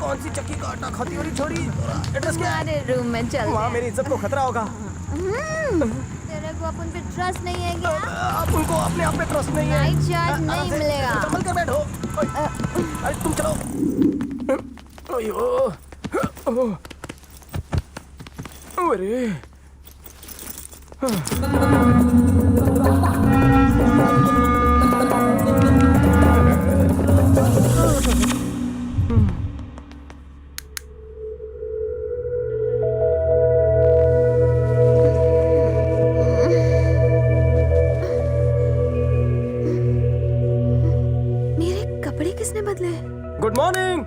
कौन सी चक्की का आटा खाती हो रही छोरी? एड्रेस क्या है? हमारे रूम में चल। वहाँ मेरी इज्जत को खतरा होगा। तेरे को अपन पे ट्रस्ट नहीं है क्या? आप उनको अपने आप पे ट्रस्ट नहीं है। नाइट चार्ज नहीं मिलेगा। संभल कर बैठो। अरे तुम चलो। अयो। अरे। मेरे कपड़े किसने बदले? Good morning.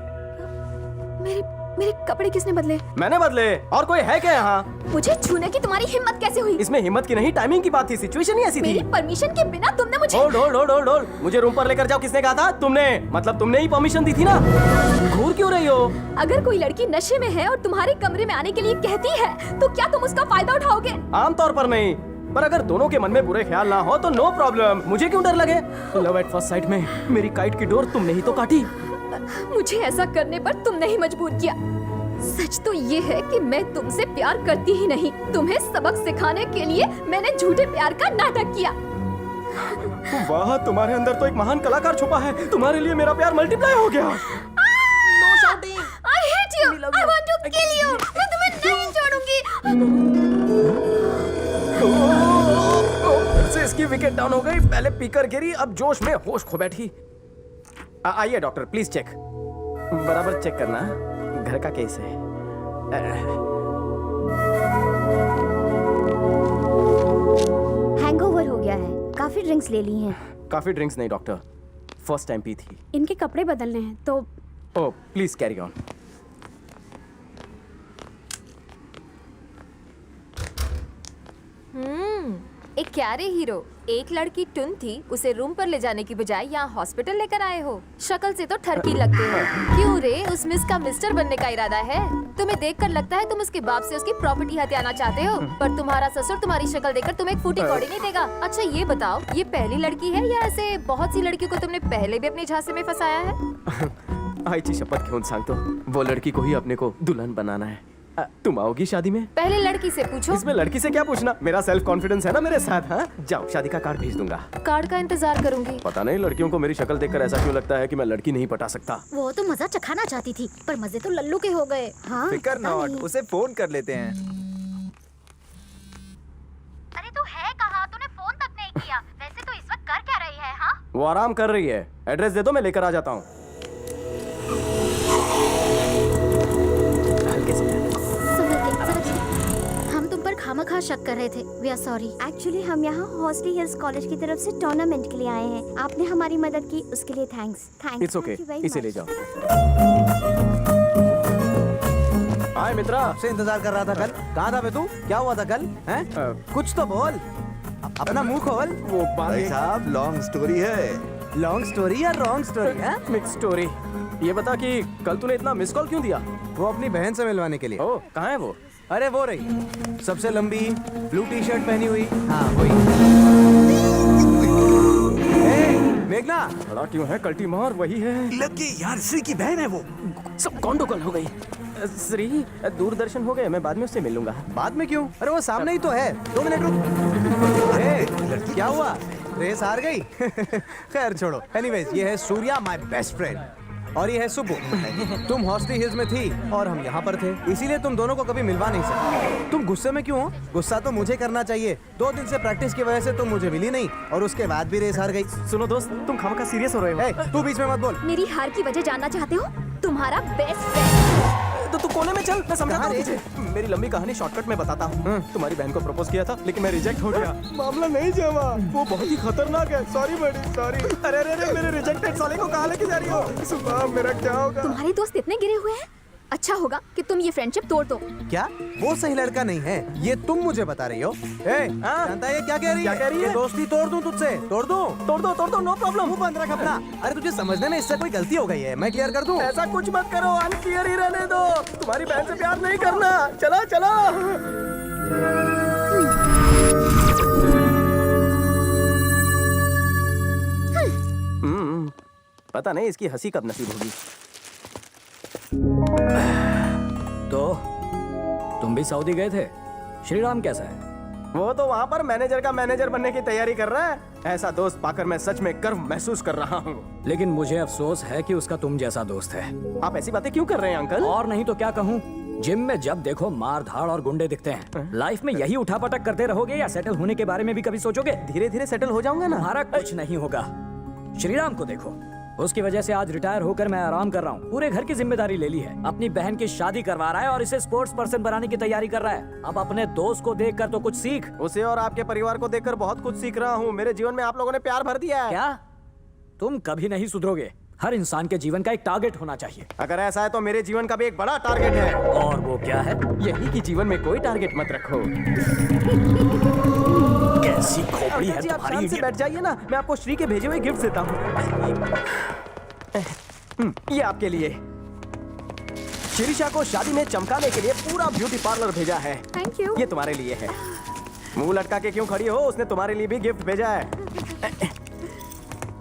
मेरे मेरे कपड़े किसने बदले? मैंने बदले। और कोई है क्या यहाँ? मुझे छूने की तुम्हारी हिम्मत कैसे हुई? इसमें हिम्मत की नहीं, टाइमिंग की बात थी। सिचुएशन ही ऐसी थी। मेरी परमिशन के बिना तुमने मुझे hold hold hold hold hold. मुझे रूम पर लेकर जाओ किसने कहा था? तुमने। मतलब तुमने ही परमिशन दी थी ना। घूर क्यों रही हो? अगर कोई लड़की नशे में है और तुम्हारे कमरे में आने के लिए कहती है तो क्या तुम उसका फायदा उठाओगे? आमतौर पर नहीं, पर अगर दोनों के मन में बुरे ख्याल ना हो तो नो प्रॉब्लम। मुझे क्यों डर लगे? लव एट फर्स्ट साइट में मेरी काइट की डोर तुमने ही तो काटी। मुझे ऐसा करने पर तुमने ही मजबूर किया। सच तो ये है कि मैं तुमसे प्यार करती ही नहीं। तुम्हें सबक सिखाने के लिए मैंने झूठे प्यार का नाटक किया। वाह, तुम्हारे अंदर तो एक महान कलाकार छुपा है। तुम्हारे लिए मेरा प्यार मल्टीप्लाई हो गया। No shouting. I hate you. I want to kill you. मैं तुम्हें नहीं छोड़ूंगी। फिर से इसकी विकेट डाउन हो गई। पहले पीकर गिरी, अब जोश में होश खो बैठी। आइए डॉक्टर, प्लीज चेक। बराबर चेक करना, घर का केस है। हैंगओवर हो गया है, काफी ड्रिंक्स ले ली हैं। काफी ड्रिंक्स नहीं डॉक्टर, फर्स्ट टाइम पी थी। इनके कपड़े बदलने हैं तो ओह प्लीज कैरी ऑन। एक क्यारे हीरो। एक लड़की टुन थी, उसे रूम पर ले जाने की बजाय यहाँ हॉस्पिटल लेकर आए हो। शक्ल से तो ठरकी लगते हो। क्यों रे, उस मिस का मिस्टर बनने का इरादा है? तुम्हें देखकर लगता है तुम उसके बाप से उसकी प्रॉपर्टी हथियाना चाहते हो, पर तुम्हारा ससुर तुम्हारी शक्ल देखकर तुम्हें एक फूटी कौड़ी नहीं देगा। अच्छा ये बताओ, ये पहली लड़की है या ऐसे बहुत सी लड़कियों को तुमने पहले भी अपने झांसे में फंसाया है? आईची शपथ घेऊन सांगतो, वो लड़की को ही अपने को दुल्हन बनाना है। तुम आओगी शादी में? पहले लड़की से पूछो। इसमें लड़की से क्या पूछना, मेरा सेल्फ कॉन्फिडेंस है ना मेरे साथ। हाँ जाओ, शादी का कार्ड भेज दूंगा। कार्ड का इंतजार करूंगी। पता नहीं लड़कियों को मेरी शक्ल देखकर ऐसा क्यों लगता है कि मैं लड़की नहीं पटा सकता। वो तो मजा चखाना चाहती थी, पर मजे तो लल्लू के हो गए। हाँ, फिकर नॉट, उसे फोन कर लेते हैं। अरे तू है कहाँ? तूने फोन तक नहीं किया। वैसे तो इस वक्त कर क्या रही है? हाँ, वो आराम कर रही है। एड्रेस दे दो, मैं लेकर आ जाता हूँ। हल्के से। हम तुम पर खामखा शक कर रहे थे। We are sorry. एक्चुअली हम यहाँ हॉस्टली हिल्स कॉलेज की तरफ से टूर्नामेंट के लिए आए हैं। आपने हमारी मदद की, उसके लिए थैंक्स। थैंक्स। इट्स ओके, इसे ले जाओ। हाय मित्रा। से इंतजार कर रहा था कल। कहाँ था बे तू? क्या हुआ था कल? हैं? कुछ तो बोल, अपना मुंह खोल। वो भाई साहब, लॉन्ग स्टोरी है। लॉन्ग स्टोरी या रॉन्ग स्टोरी है? Mix story. ये बता कि कल तूने इतना मिस कॉल क्यों दिया? वो अपनी बहन से मिलवाने के लिए। ओह, कहाँ है वो? अरे वो रही, सबसे लंबी, ब्लू टी शर्ट पहनी हुई। हाँ वही। मेघना, बड़ा क्यों है? कल्टी मार, वही है। लगे यार, श्री की बहन है वो। सब गंडोगल हो गई। श्री, दूरदर्शन हो गए, मैं बाद में उससे मिल लूंगा। बाद में क्यों? अरे वो सामने ही तो है। 2 मिनट रुक। क्या हुआ? रेस हार गई? खैर छोड़ो। एनीवेज, ये है सूर्या, माय बेस्ट फ्रेंड, और ये है सुबु। तुम हॉस्टली हिल्स में थी और हम यहाँ पर थे, इसीलिए तुम दोनों को कभी मिलवा नहीं सकते। तुम गुस्से में क्यों हो? गुस्सा तो मुझे करना चाहिए। 2 दिन से प्रैक्टिस की वजह से तुम मुझे मिली नहीं और उसके बाद भी रेस हार गई। सुनो दोस्त, तुम खामखा सीरियस हो रहे हो। तू बीच में मत बोल। मेरी हार की वजह जानना चाहते हो? तुम्हारा बेस्ट फ्रेंड। तो तू कोने में चल, मैं समझाता हूँ कहाँ तुझे। मेरी लंबी कहानी शॉर्टकट में बताता हूँ। तुम्हारी बहन को प्रपोज किया था, लेकिन मैं रिजेक्ट हो गया। मामला नहीं जमा, वो बहुत ही खतरनाक है। सॉरी बड़ी, सॉरी। अरे अरे अरे, मेरे रिजेक्टेड साले को कहाँ लेके जा रही हो? सुबह मेरा क्या होगा? तुम्हारे दोस्त इतने गिरे हुए हैं, अच्छा होगा कि तुम ये फ्रेंडशिप तोड़ दो। क्या वो सही लड़का नहीं है? ये तुम मुझे बता रही हो? जानता है ये क्या कह रही है? क्या कह रही है? ये दोस्ती तोड़ दूं तुझसे? तोड़ दूं? तोड़ दो, नो प्रॉब्लम। मुंह बंद रख अपना। अरे तुझे समझने में इससे कोई गलती हो गई है, मैं क्लियर कर दूं? ऐसा कुछ मत करो, अनक्लियर ही रहने दो। तुम्हारी बहन से प्यार नहीं करना। चलो चलो। पता नहीं इसकी हंसी कब नसीब होगी। तो तुम भी सऊदी गए थे? श्रीराम कैसा है? वो तो वहाँ पर मैनेजर का मैनेजर बनने की तैयारी कर रहा है। ऐसा दोस्त पाकर मैं सच में गर्व महसूस कर रहा हूँ। लेकिन मुझे अफसोस है कि उसका तुम जैसा दोस्त है। आप ऐसी बातें क्यों कर रहे हैं अंकल? और नहीं तो क्या कहूँ, जिम में जब देखो मार धाड़ और गुंडे दिखते हैं। लाइफ में यही उठापटक करते रहोगे या सेटल होने के बारे में भी कभी सोचोगे? धीरे धीरे सेटल हो जाऊंगा ना। तुम्हारा कुछ नहीं होगा। श्रीराम को देखो, उसकी वजह से आज रिटायर होकर मैं आराम कर रहा हूँ। पूरे घर की जिम्मेदारी ले ली है, अपनी बहन की शादी करवा रहा है और इसे स्पोर्ट्स पर्सन बनाने की तैयारी कर रहा है। अब अपने दोस्त को देखकर तो कुछ सीख। उसे और आपके परिवार को देखकर बहुत कुछ सीख रहा हूँ। मेरे जीवन में आप लोगों ने प्यार भर दिया है। क्या तुम कभी नहीं सुधरोगे? हर इंसान के जीवन का एक टारगेट होना चाहिए। अगर ऐसा है तो मेरे जीवन का भी एक बड़ा टारगेट है। और वो क्या है? यही कि जीवन में कोई टारगेट मत रखो। कैसी खोपड़ी है जी, आप तुम्हारी शांत से इडियट। बैठ जाइए ना। मैं आपको श्री के भेजे हुए गिफ्ट देता हूँ। ये आपके लिए। शिरीषा को शादी में चमकाने के लिए पूरा ब्यूटी पार्लर भेजा है। Thank you. ये तुम्हारे लिए है। मुंह लटका के क्यों खड़ी हो? उसने तुम्हारे लिए भी गिफ्ट भेजा है।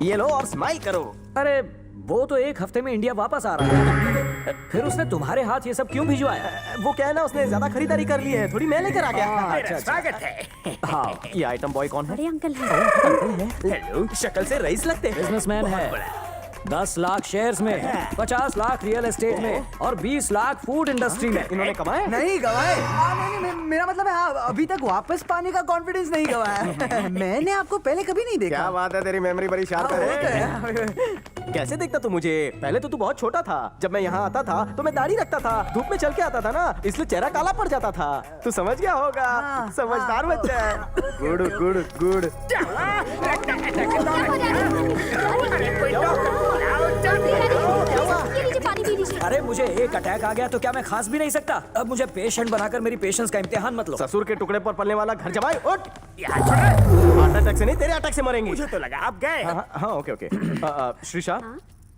ये लो और स्माइल करो। अरे वो तो एक हफ्ते में इंडिया वापस आ रहा है, फिर उसने तुम्हारे हाथ ये सब क्यों भिजवाया? वो क्या है ना, उसने ज्यादा खरीदारी कर ली है, थोड़ी मैं लेकर आ गया। अच्छा, स्वागत है। हाँ, ये आइटम बॉय कौन है? बड़े अंकल हैं। हेलो, शक्ल से रईस लगते हैं। बिजनेसमैन है। 10 लाख शेयर्स में, 50 लाख रियल एस्टेट में और 20 लाख फूड इंडस्ट्री में। इन्होंने कमाए? नहीं गवाए। नहीं, मेरा मतलब है अभी तक वापस पाने का कॉन्फिडेंस नहीं गवाया। मैंने आपको पहले कभी नहीं देखा। क्या बात है, तेरी मेमोरी बड़ी शार्प है। कैसे देखता तू मुझे? पहले तो तू बहुत छोटा था। जब मैं यहाँ आता था तो मैं दाढ़ी रखता था, धूप में चल के आता था ना, इसलिए चेहरा काला पड़ जाता था। तू समझ गया होगा। समझदार बच्चा है। Good good good. पानी पी लीजिए। अरे मुझे एक अटैक आ गया तो क्या मैं खांस भी नहीं सकता? अब मुझे पेशेंट बनाकर मेरी पेशेंस का इम्तिहान मत लो। ससुर के टुकड़े पर पलने वाला घर जमाए। उठ। हार्ट अटैक से नहीं, तेरे अटैक से मरेंगे। मुझे तो लगा आप गए। हाँ ओके ओके। श्रीषा,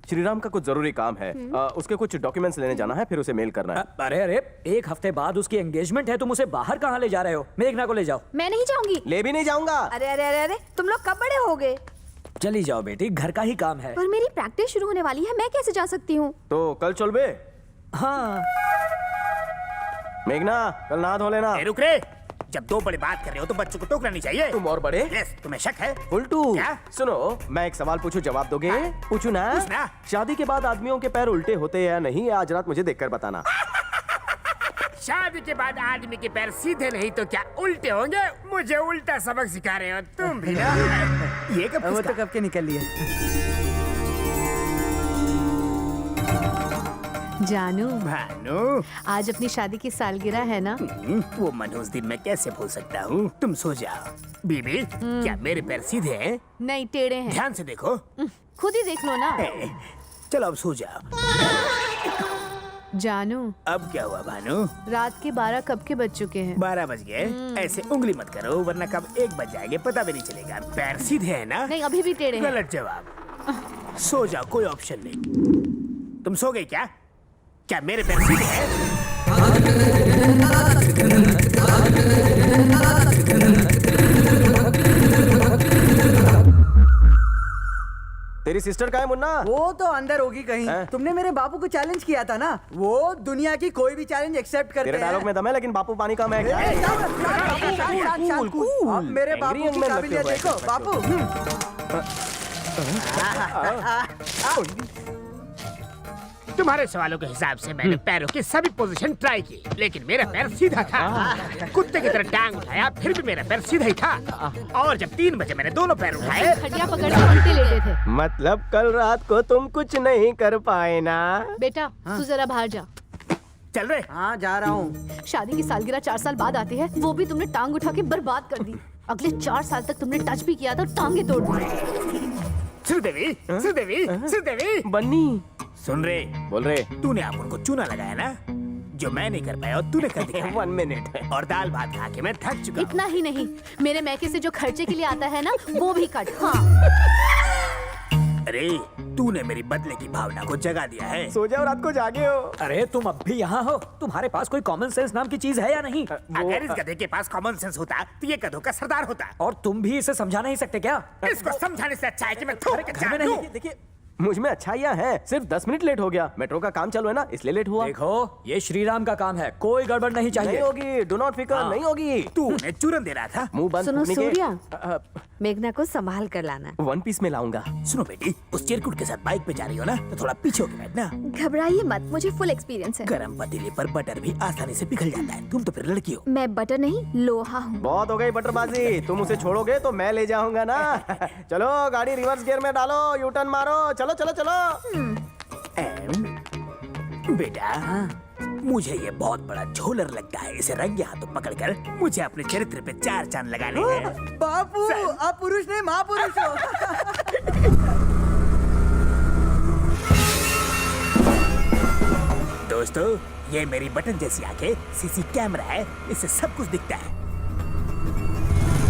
श्रीराम का कुछ जरूरी काम है। उसके कुछ डॉक्यूमेंट्स लेने जाना है, फिर उसे मेल करना है। अरे एक हफ्ते बाद उसकी एंगेजमेंट है, तुम उसे बाहर कहाँ ले जा रहे हो? मेघना को ले जाओ। मैं नहीं जाऊंगी। ले भी नहीं जाऊंगा। अरे अरे अरे अरे, तुम लोग कब बड़े हो गए? चली जाओ बेटी, घर का ही काम है। पर मेरी प्रैक्टिस शुरू होने वाली है, मैं कैसे जा सकती हूँ? तो कल चल बे। हाँ मेघना, कल नहा धो लेना। रुक रे, जब दो बड़े बात कर रहे हो तो बच्चों को टोकना नहीं चाहिए। तुम और बड़े? यस, तुम्हें शक है? उल्टू। क्या? सुनो, मैं एक सवाल पूछूं, जवाब दोगे? पूछू ना? पूछना। शादी के बाद आदमियों के पैर उल्टे होते हैं या नहीं? आज रात मुझे देखकर बताना। शादी के बाद आदमी के पैर सीधे नहीं तो क्या उल्टे होंगे? मुझे उल्टा सबक सिखा रहे हो तुम भी ना। ये कब वो तो फुसका? कब के निकल लिए। जानू, भानु, आज अपनी शादी की सालगिरह है ना? वो मनोज दिन मैं कैसे भूल सकता हूँ? तुम सो जाओ। बीबी, क्या मेरे पैर सीधे हैं? नहीं, टेढ़े हैं। ध्यान से देखो। खुद ही देख लो ना। चलो अब सो जाओ। जानू, अब क्या हुआ भानु? रात के 12 कब के बज चुके हैं? 12 बज गए। ऐसे उंगली मत करो वरना कब 1 बज जाएंगे पता भी नहीं चलेगा। पैर सीधे है ना? नहीं, अभी भी टेढ़े हैं। गलत जवाब। सो जाओ, कोई ऑप्शन नहीं। तुम सो गई क्या? क्या मेरे पैर सीधे हैं? तेरी सिस्टर का है मुन्ना? वो तो अंदर होगी कहीं। हैं? तुमने मेरे बापू को चैलेंज किया था ना, वो दुनिया की कोई भी चैलेंज एक्सेप्ट करते तेरे हैं। डायलॉग में दम है, लेकिन बापू पानी का मैं क्या? कूल। अब मेरे बापू Angry की young man काबिलियत लगते हो देखो। बापू तुम्हारे सवालों के हिसाब से मैंने पैरों की सभी पोजीशन ट्राई की, लेकिन मेरा पैर सीधा था। कुत्ते की तरह टांग उठाया, फिर भी मेरा पैर सीधा ही था। और जब 3 बजे मैंने दोनों पैर उठाए, खटिया पकड़ के उल्टे लेटे थे। मतलब कल रात को तुम कुछ नहीं कर पाए ना? बेटा, तू जरा बाहर जा। चल रहे। हाँ जा रहा हूँ। शादी की सालगिरह 4 साल बाद आती है, वो भी तुमने टांग उठा के बर्बाद कर दी। अगले 4 साल तक तुमने टच भी किया था, टांगे तोड़ दी। श्रीदेवी, श्रीदेवी, श्रीदेवी, बन्नी, सुन रे, बोल रहे। तूने अपन को चूना लगाया ना, जो मैं नहीं कर पाया और तूने कर दिया। 1 मिनट। और दाल भात खा के मैं थक चुका हूँ। इतना ही नहीं, मेरे मैके से जो खर्चे के लिए आता है ना, वो भी कट। हाँ, अरे तूने मेरी बदले की भावना को जगा दिया है। सो जाओ, रात को जागे हो। अरे तुम अब भी यहाँ हो? तुम्हारे पास कोई कॉमन सेंस नाम की चीज है या नहीं? अगर इस गधे के पास कॉमन सेंस होता तो ये गधों का सरदार होता। और तुम भी इसे समझा नहीं सकते क्या? इसको समझाने से अच्छा है कि मैं थोड़े के घर में जान नहीं। दूं। देखिए, मुझ में अच्छाइयाँ हैं। सिर्फ 10 मिनट लेट हो गया। मेट्रो का काम चालू है ना, इसलिए लेट हुआ। देखो ये श्रीराम का काम है, कोई गड़बड़ नहीं नहीं चाहिए। होगी, डू नॉट फिकर, नहीं होगी। तू उन्हें चूरन दे रहा था। मुंह बंद सुनो होने के सूर्या, मेघना को संभाल कर लाना। वन पीस में लाऊंगा। सुनो बेटी, उस चिरकुट के साथ बाइक पे जा रही हो ना, तो थोड़ा पीछे होके बैठना। घबराइए मत, मुझे फुल एक्सपीरियंस है। गरम पतीले पर बटर भी आसानी से पिघल जाता है। तुम तो फिर लड़की हो। मैं बटर नहीं, लोहा हूँ। बहुत हो गई बटरबाजी। तुम उसे छोड़ोगे तो मैं ले जाऊंगा ना। चलो गाड़ी रिवर्स गियर में डालो, यू टर्न मारो, चलो चलो चलो। बेटा, मुझे ये बहुत बड़ा झोलर लगता है। इसे रंगे हाथों पकड़कर मुझे अपने चरित्र पे 4 चांद लगाने हैं। बापू, आप पुरुष नहीं महापुरुष हो। दोस्तों, ये मेरी बटन जैसी आंखें सीसी कैमरा है, इससे सब कुछ दिखता है।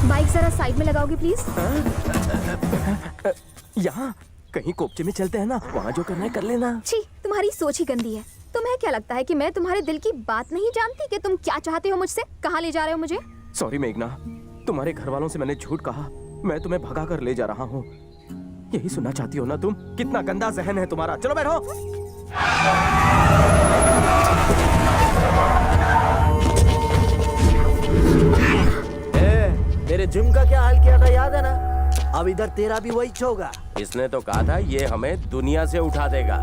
बाइक जरा साइड में लगाओगे प्लीज? यहाँ कहीं कोपचे में चलते हैं ना, वहाँ जो करना है कर लेना। छी, तुम्हारी सोच ही गंदी है। तुम्हें क्या लगता है कि मैं तुम्हारे दिल की बात नहीं जानती कि तुम क्या चाहते हो मुझसे? कहाँ ले जा रहे हो मुझे? सॉरी मेघना, तुम्हारे घर वालों से मैंने झूठ कहा। मैं तुम्हें भगा कर ले जा रहा हूँ। यही सुनना चाहती हो ना तुम? कितना गंदा जहन है तुम्हारा। चलो बैठो। तेरे जिम का क्या हाल किया था याद है ना? अब इधर तेरा भी वही होगा। इसने तो कहा था ये हमें दुनिया से उठा देगा।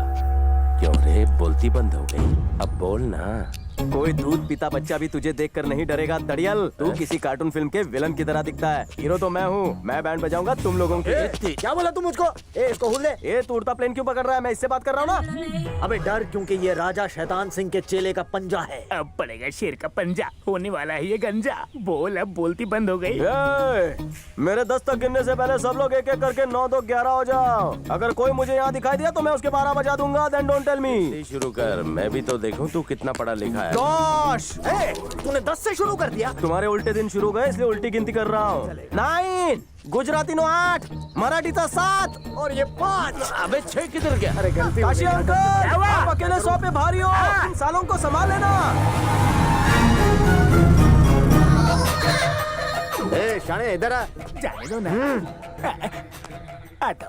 क्यों रे, बोलती बंद हो गई? अब बोल ना। कोई दूध पीता बच्चा भी तुझे देखकर नहीं डरेगा दड़ियल। तू किसी कार्टून फिल्म के विलन की तरह दिखता है। हीरो तो मैं हूँ। मैं बैंड बजाऊंगा तुम लोगों की। क्या बोला तू मुझको? इसको हुल दे। ए, तू उड़ता प्लेन क्यों पकड़ रहा है? मैं इससे बात कर रहा हूँ ना। अबे डर, क्योंकि ये राजा शैतान सिंह के चेले का पंजा है। अब पड़ेगा शेर का पंजा। होने वाला है ये गंजा। बोल, अब बोलती बंद हो गई। मेरे 10 तक गिनने से पहले सब लोग एक एक करके 9 2 11 हो जाओ। अगर कोई मुझे यहाँ दिखाई दिया तो मैं उसके 12 बजा दूंगा। Then don't tell me. शुरू कर, मैं भी तो देखूं तू कितना पढ़ा लिखा है। गोश, तूने 10 से शुरू कर दिया। तुम्हारे उल्टे दिन शुरू गए इसलिए उल्टी गिनती कर रहा हूँ। 9, गुजराती नो 8, मराठी था 7 और ये 5। अबे 6 किधर गया? अरे गलती काशी अंकल, आप अकेले 100 पे भारी हो। इन सालों को संभाल लेना। ए शाने, इधर आ। जाने दो ना। आता हूँ।